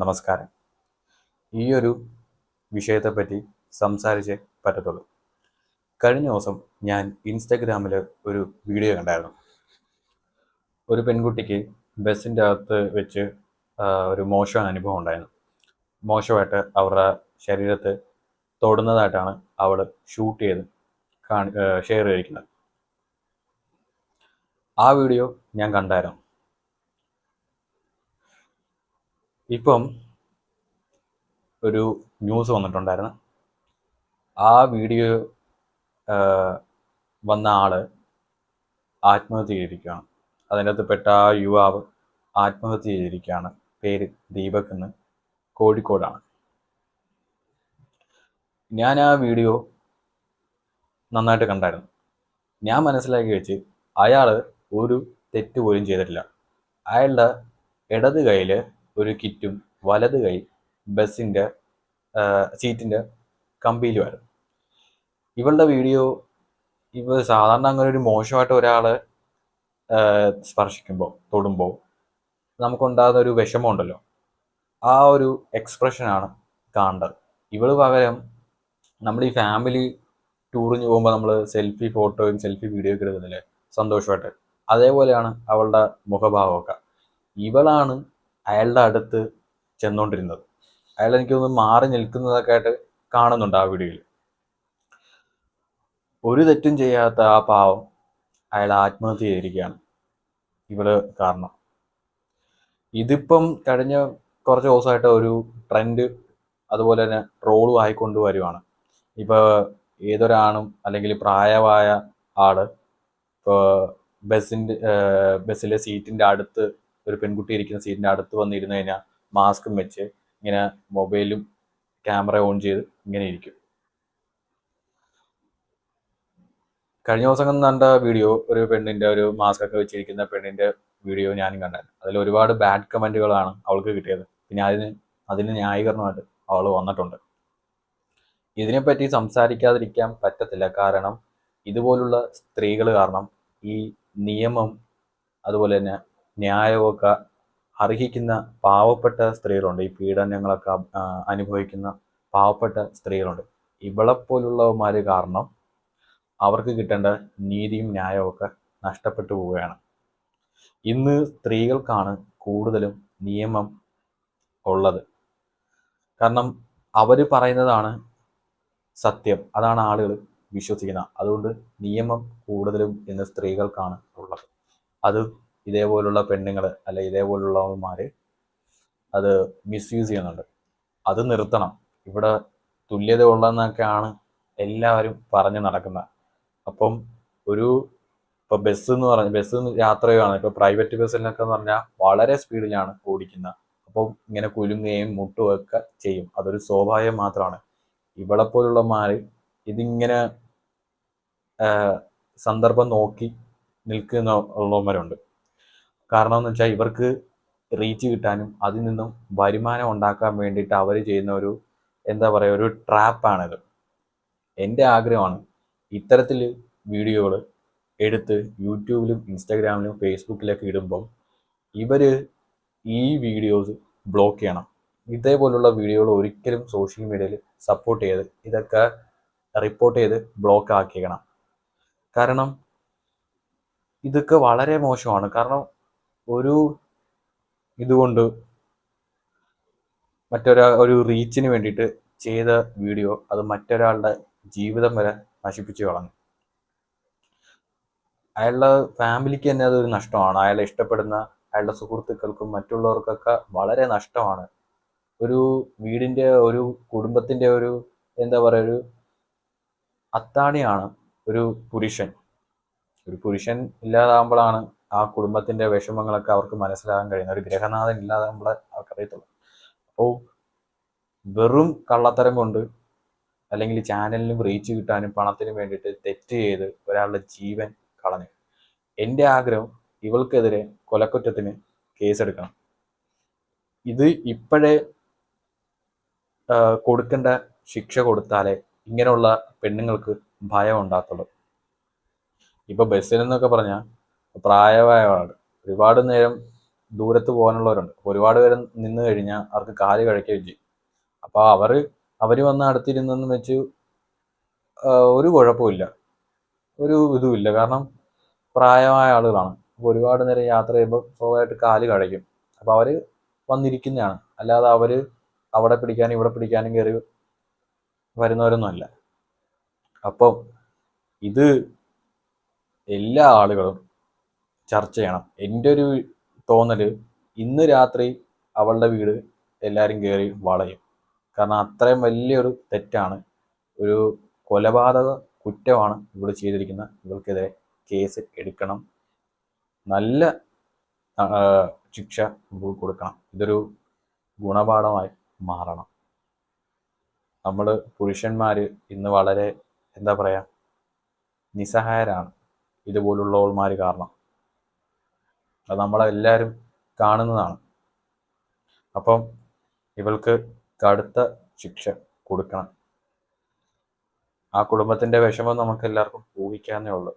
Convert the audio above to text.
നമസ്കാരം. ഈ ഒരു വിഷയത്തെപ്പറ്റി സംസാരിച്ചേ പറ്റത്തുള്ളൂ. കഴിഞ്ഞ ദിവസം ഞാൻ ഇൻസ്റ്റഗ്രാമിൽ ഒരു വീഡിയോ കണ്ടായിരുന്നു. ഒരു പെൺകുട്ടിക്ക് ബസ്സിൻ്റെ അകത്ത് വെച്ച് ഒരു മോശം അനുഭവം ഉണ്ടായിരുന്നു. മോശമായിട്ട് അവരുടെ ശരീരത്ത് തൊടുന്നതായിട്ടാണ് അവൾ ഷൂട്ട് ചെയ്ത് ഷെയർ ചെയ്തിരിക്കുന്നത്. ആ വീഡിയോ ഞാൻ കണ്ടായിരുന്നു. ഇപ്പം ഒരു ന്യൂസ് വന്നിട്ടുണ്ടായിരുന്നു. ആ വീഡിയോ വന്ന ആൾ ആത്മഹത്യ ചെയ്തിരിക്കുകയാണ്. അതിൻ്റെ അകത്ത് പെട്ട ആ യുവാവ് ആത്മഹത്യ ചെയ്തിരിക്കുകയാണ്. പേര് ദീപക് എന്ന്, കോഴിക്കോടാണ്. ഞാൻ ആ വീഡിയോ നന്നായിട്ട് കണ്ടായിരുന്നു. ഞാൻ മനസ്സിലാക്കി വെച്ച് അയാൾ ഒരു തെറ്റ് പോലും ചെയ്തിട്ടില്ല. അയാളുടെ ഇടത് കൈയിൽ ഒരു കിറ്റും വലത് കൈ ബസ്സിൻ്റെ സീറ്റിൻ്റെ കമ്പിയിലുമായിരുന്നു. ഇവളുടെ വീഡിയോ സാധാരണ അങ്ങനെ ഒരു മോശമായിട്ട് ഒരാളെ സ്പർശിക്കുമ്പോൾ തൊടുമ്പോൾ നമുക്കുണ്ടാകുന്ന ഒരു വിഷമമുണ്ടല്ലോ, ആ ഒരു എക്സ്പ്രഷനാണ് കാണേണ്ടത്. ഇവള് പകരം നമ്മൾ ഈ ഫാമിലി ടൂറിന് പോകുമ്പോൾ നമ്മൾ സെൽഫി ഫോട്ടോയും സെൽഫി വീഡിയോ ഒക്കെ എടുക്കുന്നില്ലേ സന്തോഷമായിട്ട്, അതേപോലെയാണ് അവളുടെ മുഖഭാവമൊക്കെ. ഇവളാണ് അയാളുടെ അടുത്ത് ചെന്നുകൊണ്ടിരുന്നത്. അയാൾ എനിക്കൊന്ന് മാറി നിൽക്കുന്നതൊക്കെ ആയിട്ട് കാണുന്നുണ്ട് ആ വീഡിയോയിൽ. ഒരു തെറ്റും ചെയ്യാത്ത ആ പാവം അയാൾ ആത്മഹത്യ ചെയ്തിരിക്കുകയാണ് ഇവള് കാരണം. ഇതിപ്പം കഴിഞ്ഞ കുറച്ച് ദിവസമായിട്ട് ഒരു ട്രെൻഡ്, അതുപോലെ തന്നെ ട്രോളും ആയിക്കൊണ്ട് വരുവാണ്. ഇപ്പോൾ ഏതൊരാണും അല്ലെങ്കിൽ പ്രായമായ ആള് ഇപ്പോൾ ബസ്സിലെ സീറ്റിൻ്റെ അടുത്ത് ഒരു പെൺകുട്ടി ഇരിക്കുന്ന സീറ്റിൻ്റെ അടുത്ത് വന്നിരുന്നു കഴിഞ്ഞാൽ മാസ്കും വെച്ച് ഇങ്ങനെ മൊബൈലും ക്യാമറ ഓൺ ചെയ്ത് ഇങ്ങനെ ഇരിക്കും. കഴിഞ്ഞ ദിവസം കണ്ട വീഡിയോ, ഒരു പെണ്ണിൻ്റെ ഒരു മാസ്ക് ഒക്കെ വെച്ചിരിക്കുന്ന പെണ്ണിൻ്റെ വീഡിയോ ഞാനും കണ്ടായിരുന്നു. അതിൽ ഒരുപാട് ബാഡ് കമൻറ്റുകളാണ് അവൾക്ക് കിട്ടിയത്. പിന്നെ അതിന് ന്യായീകരണമായിട്ട് അവൾ വന്നിട്ടുണ്ട്. ഇതിനെപ്പറ്റി സംസാരിക്കാതിരിക്കാൻ പറ്റത്തില്ല. കാരണം ഇതുപോലുള്ള സ്ത്രീകൾ കാരണം ഈ നിയമം, അതുപോലെ തന്നെ ന്യായമൊക്കെ അർഹിക്കുന്ന പാവപ്പെട്ട സ്ത്രീകളുണ്ട്. ഈ പീഡനങ്ങളൊക്കെ അനുഭവിക്കുന്ന പാവപ്പെട്ട സ്ത്രീകളുണ്ട്. ഇവളെപ്പോലുള്ളവന്മാർ കാരണം അവർക്ക് കിട്ടേണ്ട നീതിയും ന്യായമൊക്കെ നഷ്ടപ്പെട്ടു പോവുകയാണ്. ഇന്ന് സ്ത്രീകൾക്കാണ് കൂടുതലും നിയമം ഉള്ളത്. കാരണം അവർ പറയുന്നതാണ് സത്യം, അതാണ് ആളുകൾ വിശ്വസിക്കുന്നത്. അതുകൊണ്ട് നിയമം കൂടുതലും ഇന്ന് സ്ത്രീകൾക്കാണ് ഉള്ളത്. അത് ഇതേപോലുള്ള പെണ്ണുങ്ങൾ അല്ലെ ഇതേപോലുള്ളവന്മാർ അത് മിസ്യൂസ് ചെയ്യുന്നുണ്ട്. അത് നിർത്തണം. ഇവിടെ തുല്യത ഉള്ളതെന്നൊക്കെയാണ് എല്ലാവരും പറഞ്ഞു നടക്കുന്നത്. അപ്പം ഇപ്പോൾ ബസ് യാത്ര ചെയ്യുകയാണ്. ഇപ്പോൾ പ്രൈവറ്റ് ബസ്സിലൊക്കെ എന്ന് പറഞ്ഞാൽ വളരെ സ്പീഡിലാണ് ഓടിക്കുന്നത്. അപ്പം ഇങ്ങനെ കുലുങ്ങുകയും മുട്ടുകയൊക്കെ ചെയ്യും. അതൊരു സ്വാഭാവികം മാത്രമാണ്. ഇവളെപ്പോലുള്ളമാർ ഇതിങ്ങനെ സന്ദർഭം നോക്കി ഉള്ളവന്മാരുണ്ട്. കാരണം എന്ന് വെച്ചാൽ ഇവർക്ക് റീച്ച് കിട്ടാനും അതിൽ നിന്നും വരുമാനം ഉണ്ടാക്കാൻ വേണ്ടിയിട്ട് അവർ ചെയ്യുന്ന ഒരു ഒരു ട്രാപ്പാണിത്. എൻ്റെ ആഗ്രഹമാണ് ഇത്തരത്തിൽ വീഡിയോകൾ എടുത്ത് യൂട്യൂബിലും ഇൻസ്റ്റാഗ്രാമിലും ഫേസ്ബുക്കിലൊക്കെ ഇടുമ്പം ഇവർ ഈ വീഡിയോസ് ബ്ലോക്ക് ചെയ്യണം. ഇതേപോലുള്ള വീഡിയോകൾ ഒരിക്കലും സോഷ്യൽ മീഡിയയിൽ സപ്പോർട്ട് ചെയ്ത് ഇതൊക്കെ റിപ്പോർട്ട് ചെയ്ത് ബ്ലോക്ക് ആക്കിക്കണം. കാരണം ഇതൊക്കെ വളരെ മോശമാണ്. കാരണം ഒരു ഇതുകൊണ്ട് ഒരു റീച്ചിന് വേണ്ടിയിട്ട് ചെയ്ത വീഡിയോ അത് മറ്റൊരാളുടെ ജീവിതം വരെ നശിപ്പിച്ചു കളഞ്ഞു. അയാളുടെ ഫാമിലിക്ക് തന്നെ അതൊരു നഷ്ടമാണ്. അയാളെ ഇഷ്ടപ്പെടുന്ന അയാളുടെ സുഹൃത്തുക്കൾക്കും മറ്റുള്ളവർക്കൊക്കെ വളരെ നഷ്ടമാണ്. ഒരു വീടിൻ്റെ ഒരു കുടുംബത്തിൻ്റെ ഒരു ഒരു അത്താണിയാണ് ഒരു പുരുഷൻ. ഒരു പുരുഷൻ ഇല്ലാതാകുമ്പോഴാണ് ആ കുടുംബത്തിൻ്റെ വിഷമങ്ങളൊക്കെ അവർക്ക് മനസ്സിലാകാൻ കഴിയുന്നത്. ഒരു ഗ്രഹനാഥൻ ഇല്ലാതാകുമ്പോഴേ അവർക്കറിയത്തുള്ളൂ. അപ്പോൾ വെറും കള്ളത്തരം കൊണ്ട് അല്ലെങ്കിൽ ചാനലിനും റീച്ച് കിട്ടാനും പണത്തിനും വേണ്ടിയിട്ട് തെറ്റ് ചെയ്ത് ഒരാളുടെ ജീവൻ കളഞ്ഞു. എൻ്റെ ആഗ്രഹം ഇവൾക്കെതിരെ കൊലക്കുറ്റത്തിന് കേസെടുക്കണം. ഇത് ഇപ്പോഴേ കൊടുക്കേണ്ട ശിക്ഷ കൊടുത്താലേ ഇങ്ങനെയുള്ള പെണ്ണുങ്ങൾക്ക് ഭയം ഉണ്ടാകത്തുള്ളൂ. ഇപ്പോൾ ബസ്സിൽ നിന്നൊക്കെ പറഞ്ഞാൽ പ്രായമായ ആൾ ഒരുപാട് നേരം ദൂരത്ത് പോകാനുള്ളവരുണ്ട്. ഒരുപാട് പേര് നിന്ന് കഴിഞ്ഞാൽ അവർക്ക് കാല് കഴിക്കുകയും ചെയ്യും. അപ്പോൾ അവർ വന്ന് അടുത്തിരുന്നെന്ന് വെച്ച് ഒരു കുഴപ്പമില്ല, ഒരു ഇതുമില്ല. കാരണം പ്രായമായ ആളുകളാണ്. അപ്പോൾ ഒരുപാട് നേരം യാത്ര ചെയ്യുമ്പോൾ സ്വാഭാവികമായിട്ട് കാല് കഴയ്ക്കും. അപ്പോൾ അവർ വന്നിരിക്കുന്നതാണ്, അല്ലാതെ അവർ അവിടെ പിടിക്കാനും ഇവിടെ പിടിക്കാനും കയറി വരുന്നവരൊന്നുമല്ല. അപ്പം ഇത് എല്ലാ ആളുകളും ചർച്ച ചെയ്യണം. എൻ്റെ ഒരു തോന്നൽ, ഇന്ന് രാത്രി അവളുടെ വീട് എല്ലാവരും കയറി വളയും. കാരണം അത്രയും വലിയൊരു തെറ്റാണ്, ഒരു കൊലപാതക കുറ്റമാണ് ഇവൾ ചെയ്തിരിക്കുന്നത്. ഇവൾക്കെതിരെ കേസ് എടുക്കണം, നല്ല ശിക്ഷ കൊടുക്കണം. ഇതൊരു ഗുണപാഠമായി മാറണം. നമ്മൾ പുരുഷന്മാർ ഇന്ന് വളരെ എന്താ പറയുക, നിസ്സഹായരാണ് ഇതുപോലുള്ളവന്മാർ കാരണം. അത് നമ്മളെല്ലാവരും കാണുന്നതാണ്. അപ്പം ഇവൾക്ക് കടുത്ത ശിക്ഷ കൊടുക്കണം. ആ കുടുംബത്തിൻ്റെ വിഷമം നമുക്ക് എല്ലാവർക്കും ഊഹിക്കാവുന്നേ ഉള്ളൂ.